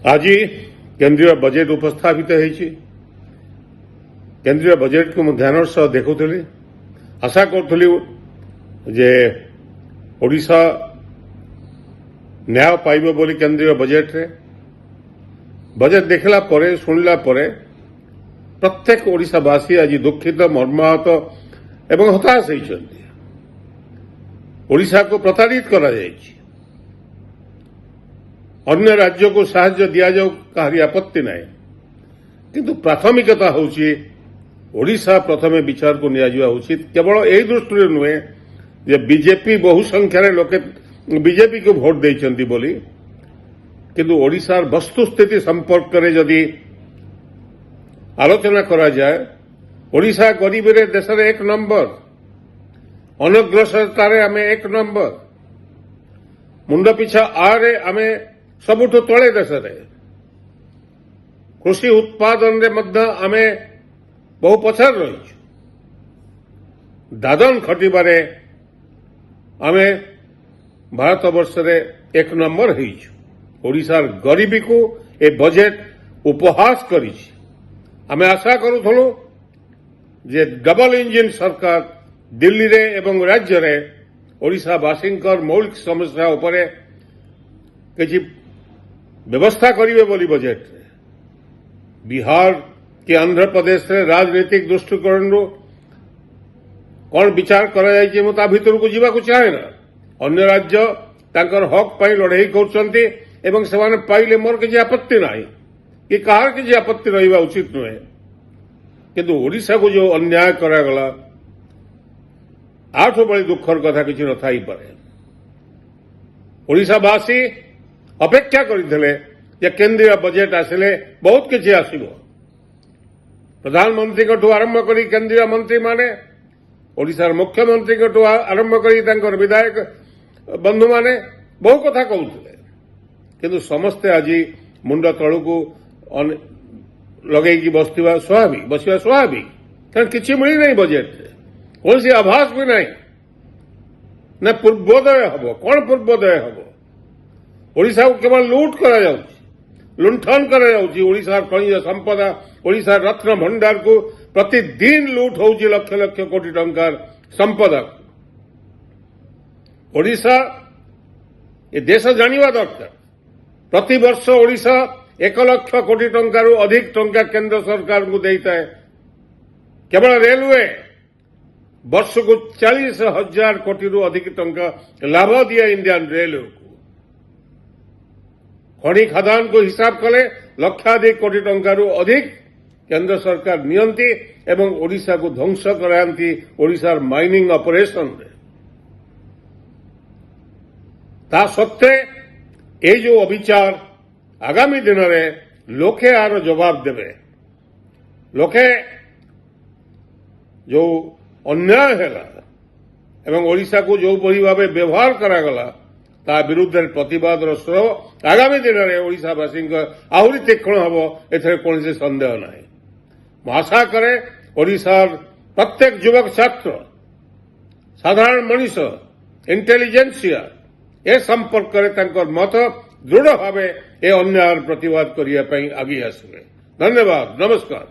आज केंद्रीय बजेट उपस्थापित होती। केंद्रीय बजेट को ध्यान सह देखुली, आशा करुली जे ओडिशा न्याय पाइब बोली केंद्रीय बजेट रे। बजेट देखला परे सुनिला परे प्रत्येक ओडिशावासी आज दुखित मर्माहत एवं हताश होती। ओडिशा को प्रताड़ित करा जायछि। अन्य राज्य को साहाय्य दिया जाऊ कहारी आपत्ति नहीं, किंतु प्राथमिकता होची ओडिशा प्रथमे विचार को निया जावा उचित। केवल यही दृष्टि नुहे जे बीजेपी बहु संख्यार लोके बीजेपी को भोट देइछंती बोली, किंतु ओडिशार वस्तुस्थिति संपर्क में जदि आलोचना करा जाए, ओडिशा गरीबी रे देश रे 1 नंबर, अनग्रसरतार आमे 1 नंबर, मुंड पिछा आरे आमे सबुठु तले देश रे, कृषि उत्पादन रे मध्य आमे बहु पछार रही। दादन खटिबारे आमे भारत वर्ष रे 1 नंबर होइछु। ओडिशार गरीबी को ए बजेट उपहास करिछि। आमे आशा करूथलु जे डबल इंजिन सरकार दिल्ली रे एवं राज्य रे ओडिशावासींकर मौलिक समस्या उपरे किछि व्यवस्था करिवे बोली बजेट रे। बिहार कि आंध्र प्रदेश रे राजनीतिक दृष्टिकोण कौन विचार करा जायछि मु ता भितर को जीवा को चाहे ना। अन्य राज्य तांकर हक पाई लड़ाई करछंती एवं सेमाने पाइले मोर किछि आपत्ति नाही कि कहार किछि आपत्ति रहिबा उचित नुहे, किंतु ओडिशा को जो अन्याय करा गला आठो बड़ी दुखर कथा किछि न थाई पारे। ओडिशावासी अपेक्षा करिथिले जे केंद्रीय बजेट आसिले बहुत किछि आसिबो। प्रधानमंत्री को आरंभ करी केंद्रीय मंत्री माने, ओडिशार मुख्यमंत्री को आरंभ करी तांकर विधायक बंधु माने बहु कथा कहउथिले, किंतु समस्ते आज मुंड तळु को लगेगी बसिवा स्वाभाविक कारण किछि मिली नहीं बजेट रे, कौन सी आभास भी नहीं ना पूर्वोदय हबो। कौन पूर्वोदय हबो? ओडिशा को केवल लूट करा जाउछि, लुंठन करा जाउछि। ओडिशार खनिज संपदा, ओडिशार रत्न भंडार को प्रतिदिन लूट होउछि लक्ष लक्ष कोटी टंकार संपदा। ओडिशा ए देश जानिवा दरकार। प्रति वर्ष ओडिशा 1 लाख कोटी टंकार अधिक टंका केंद्र सरकार को देता है। केवल रेलवे वर्ष को 40,000 कोटी रु अधिक टंका लाभ दिया इंडियन रेलवे को। खनि खदान को हिसाब कले लक्षाधिक कोटी टंका रु अधिक केंद्र सरकार नियंती एवं ओडिशा को ध्वंस कराती ओडिशार माइनिंग ऑपरेशन रे। ता सत्वे ये जो अविचार आगामी दिन में लोके आर जवाब देवे। लोके जो अन्याय है एवं ओडिशा को जो बड़ी भाव व्यवहार करागला ता विरुद्ध प्रतिवाद स्वर आगामी दिन में ओडिशावासी आहरी तीक्ष्ण हम एथरे कौन सन्देह ना। आशा करे ओडिशार प्रत्येक युवक छात्र, साधारण मनीष, इंटेलिजेंसिया ए संपर्क में मत दृढ़ भाव ए अन्याय प्रतिवाद करने आगे आसवे। धन्यवाद, नमस्कार।